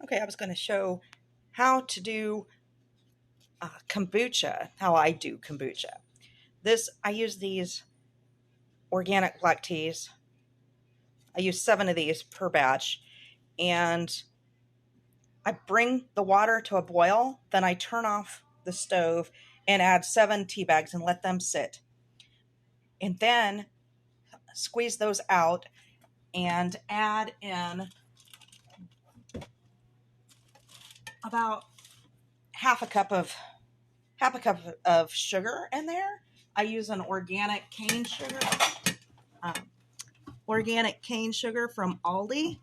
Okay, I was going to show how to do kombucha, how I do kombucha. I use these organic black teas. I use 7 of these per batch, and I bring the water to a boil, then I turn off the stove and add 7 tea bags and let them sit. And then squeeze those out and add in about half a cup of sugar in there. I use an organic cane sugar, from Aldi,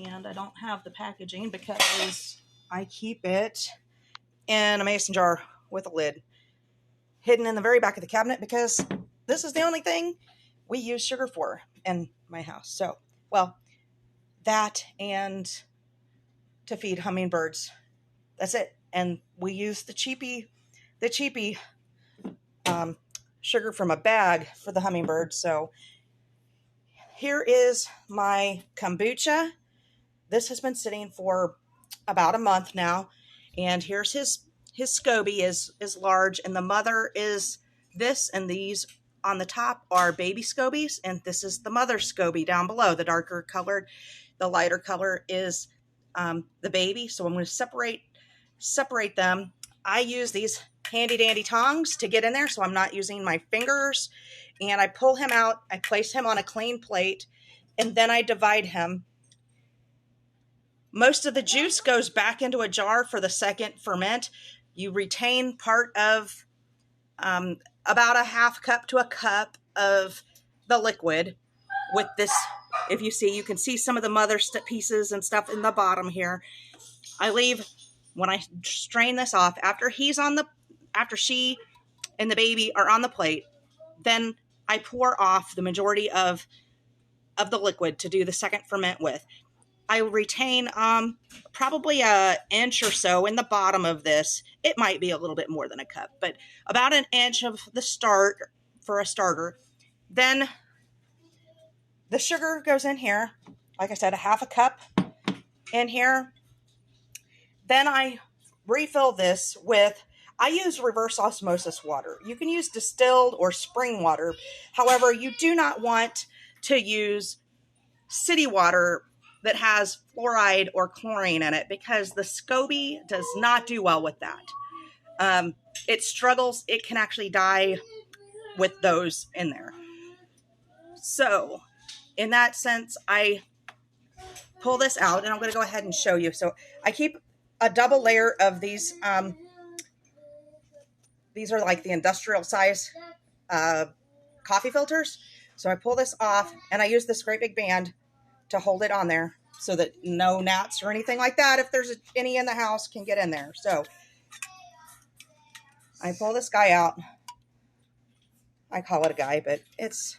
and I don't have the packaging because I keep it in a mason jar with a lid, hidden in the very back of the cabinet, because this is the only thing we use sugar for in my house. So, well, that and to feed hummingbirds. That's it. And we use the cheapy sugar from a bag for the hummingbirds. So here is my kombucha. This has been sitting for about a month now, and here's his SCOBY is large, and the mother is this, and these on the top are baby SCOBYs, and this is the mother SCOBY down below. The darker colored, the lighter color is the baby. So I'm going to separate them. I use these handy dandy tongs to get in there, so I'm not using my fingers. And I pull him out, I place him on a clean plate, and then I divide him. Most of the juice goes back into a jar for the second ferment. You retain part of about a half cup to a cup of the liquid with this. If you see, you can see some of the mother pieces and stuff in the bottom here. I leave, when I strain this off, after she and the baby are on the plate, then I pour off the majority of the liquid to do the second ferment with. I retain probably an inch or so in the bottom of this. It might be a little bit more than a cup, but about an inch of the start for a starter. Then the sugar goes in here. Like I said, a half a cup in here. Then I refill this with, I use reverse osmosis water. You can use distilled or spring water. However, you do not want to use city water that has fluoride or chlorine in it, because the SCOBY does not do well with that. It struggles. It can actually die with those in there. So in that sense, I pull this out, and I'm going to go ahead and show you. So I keep a double layer of these. These are like the industrial size coffee filters. So I pull this off, and I use this great big band to hold it on there so that no gnats or anything like that, if there's any in the house, can get in there. So I pull this guy out. I call it a guy, but it's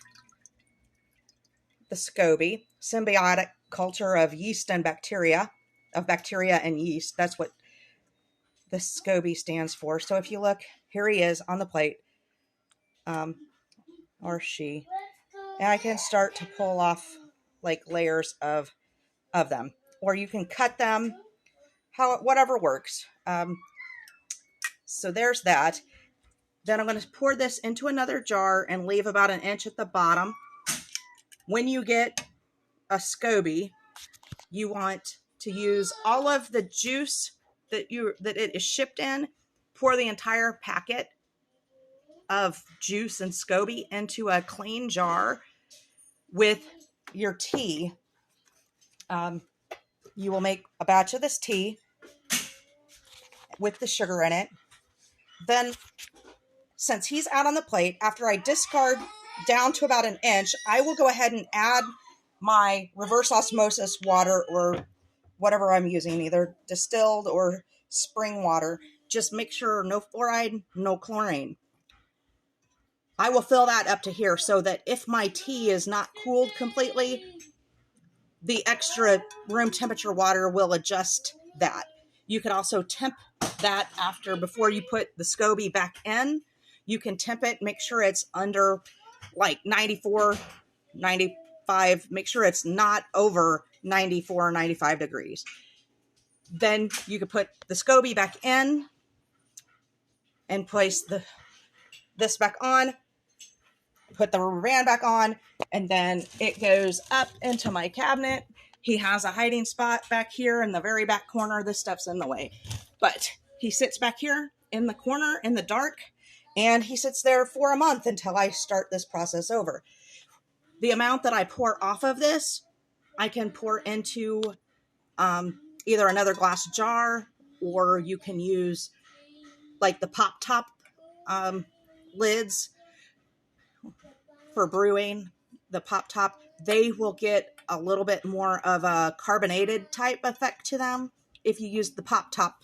the SCOBY, symbiotic culture of yeast and bacteria, and yeast. That's what the SCOBY stands for. So if you look, here he is on the plate, or she, and I can start to pull off like layers of them, or you can cut them, whatever works. So there's that. Then I'm going to pour this into another jar and leave about an inch at the bottom. When you get a SCOBY, you want to use all of the juice that it is shipped in. Pour the entire packet of juice and SCOBY into a clean jar with your tea. You will make a batch of this tea with the sugar in it. Then, since he's out on the plate, after I discard down to about an inch, I will go ahead and add my reverse osmosis water, or whatever I'm using, either distilled or spring water. Just make sure no fluoride, no chlorine. I will fill that up to here so that if my tea is not cooled completely, the extra room temperature water will adjust that. You can also temp that before you put the SCOBY back in. You can temp it, make sure it's under like 94, 95. Make sure it's not over 94 or 95 degrees. Then you could put the SCOBY back in and place this back on, put the rubber band back on, and then it goes up into my cabinet. He has a hiding spot back here in the very back corner. This stuff's in the way, but he sits back here in the corner in the dark, and he sits there for a month until I start this process over. The amount that I pour off of this, I can pour into either another glass jar, or you can use like the pop top lids for brewing. The pop top, they will get a little bit more of a carbonated type effect to them if you use the pop top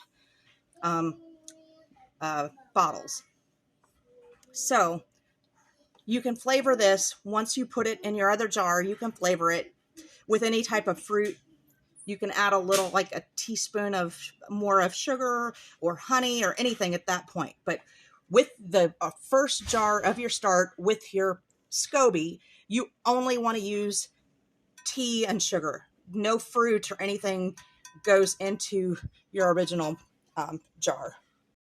bottles. So you can flavor this once you put it in your other jar. You can flavor it with any type of fruit. You can add a little, like a teaspoon of more of sugar or honey or anything at that point. But with the first jar of your start with your SCOBY, you only want to use tea and sugar. No fruit or anything goes into your original jar.